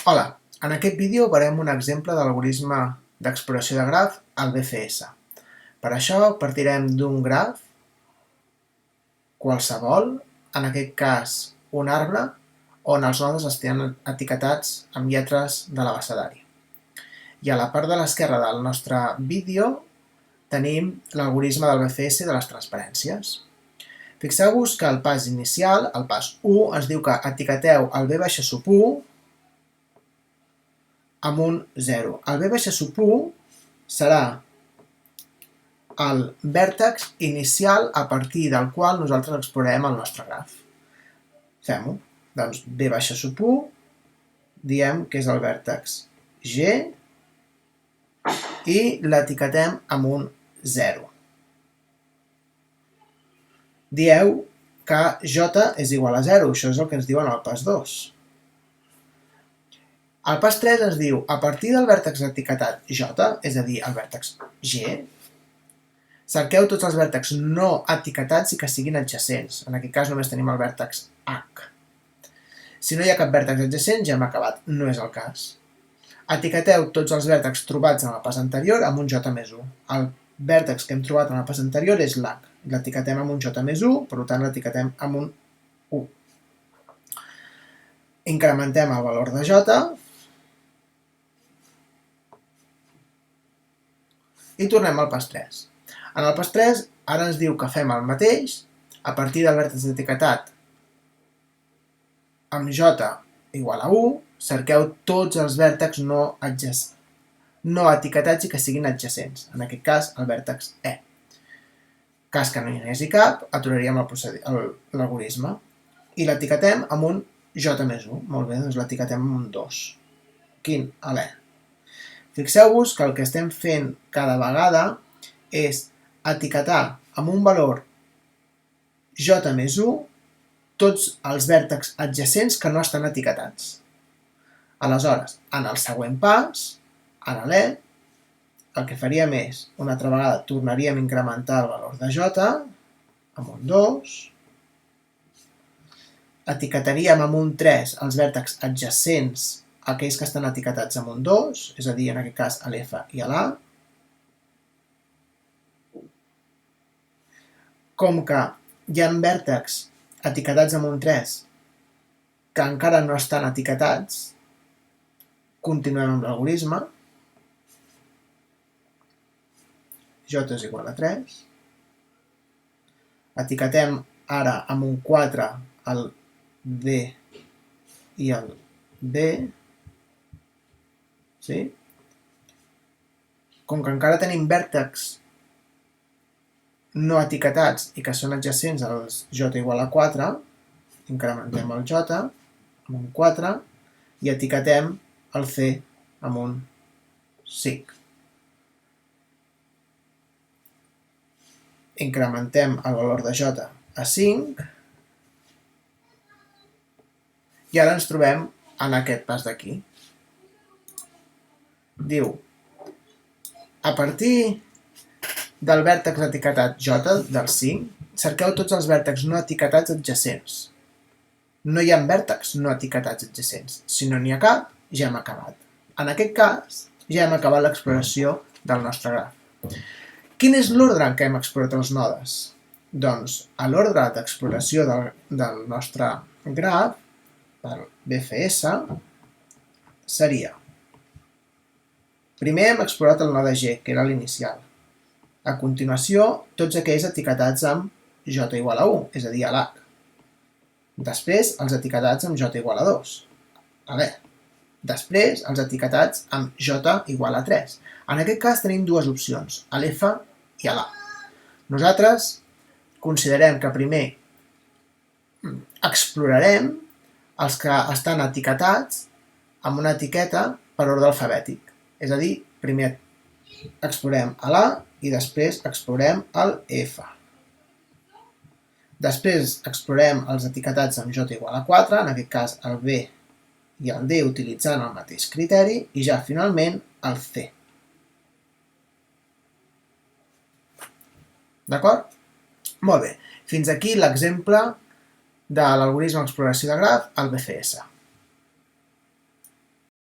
Hola, en aquest vídeo veurem un exemple de l'algoritme d'exploració de graf al BCS. Per això partirem d'un graf qualsevol, en aquest cas un arbre, on els nodes estan etiquetats amb lletres de l'abecedari. I a la part de l'esquerra del nostre vídeo tenim l'algoritme del BCS de les transparències. Fixeu-vos que el pas inicial, el pas 1, ens diu que etiqueteu el v sub 1 amb un 0. El v sub 1 serà el vèrtex inicial a partir del qual nosaltres explorarem el nostre graf. Fem-ho. Doncs v sub 1 diem que és el vèrtex G i l'etiquetem amb un 0. Dieu que J és igual a 0, això és el que ens diuen al pas 2. El pas 3 ens diu, a partir del vèrtex etiquetat J, és a dir, el vèrtex G, cerqueu tots els vèrtexs no etiquetats i que siguin adjacents. En aquest cas només tenim el vèrtex H. Si no hi ha cap vèrtex adjacent, ja hem acabat. No és el cas. Etiqueteu tots els vèrtexs trobats en el pas anterior amb un J més 1. El vèrtex que hem trobat en el pas anterior és l'H. L'etiquetem amb un J més 1, per tant l'etiquetem amb un 1. Incrementem el valor de J i tornem al pas 3. En el pas 3 ara ens diu que fem el mateix a partir del vèrtex etiquetat amb J igual a 1, cerqueu tots els vèrtexs no etiquetats i que siguin adjacents, en aquest cas el vèrtex E. Cas que no hi hagués cap, aturaríem l'algoritme i l'etiquetem amb un J més 1. Molt bé, doncs l'etiquetem amb un 2. Quin? A l'E. Fixeu-vos que el que estem fent cada vegada és etiquetar amb un valor J més 1 tots els vèrtexs adjacents que no estan etiquetats. Aleshores, en el següent pas, en l'E, el que faríem és, una altra vegada, tornaríem a incrementar el valor de J amb un 2, etiquetaríem amb un 3 els vèrtexs adjacents aquells que estan etiquetats amb un 2, és a dir, en aquest cas a l'F i a l'A. Com que hi ha vèrtexs etiquetats amb un 3 que encara no estan etiquetats, continuem amb l'algoritme. J és igual a 3. Etiquetem ara amb un 4 el D i el B. Sí? Com que encara tenim vèrtexs no etiquetats i que són adjacents als J igual a 4, incrementem el J amb un 4 i etiquetem el C amb un 5. Incrementem el valor de J a 5 i ara ens trobem en aquest pas d'aquí. Diu, a partir del vèrtex etiquetat J, del 5, cerqueu tots els vèrtexs no etiquetats adjacents. No hi ha vèrtexs no etiquetats adjacents. Si no n'hi ha cap, ja hem acabat. En aquest cas, ja hem acabat l'exploració del nostre graf. Quin és l'ordre en què hem explorat els nodes? Doncs, a l'ordre d'exploració del nostre graf, del BCS, seria: primer hem explorat el node G, que era l'inicial. A continuació, tots aquells etiquetats amb J igual a 1, és a dir, a l'H. Després, els etiquetats amb J igual a 2, a l'E. Després, els etiquetats amb J igual a 3. En aquest cas tenim dues opcions, a l'F i a l'A. Nosaltres considerem que primer explorarem els que estan etiquetats amb una etiqueta per ordre alfabètic. És a dir, primer explorem a l'A i després explorem el F. Després explorem els etiquetats amb J igual a 4, en aquest cas el B i el D utilitzant el mateix criteri, i ja finalment el C. D'acord? Molt bé. Fins aquí l'exemple de l'algoritme d'exploració de graf al BCS.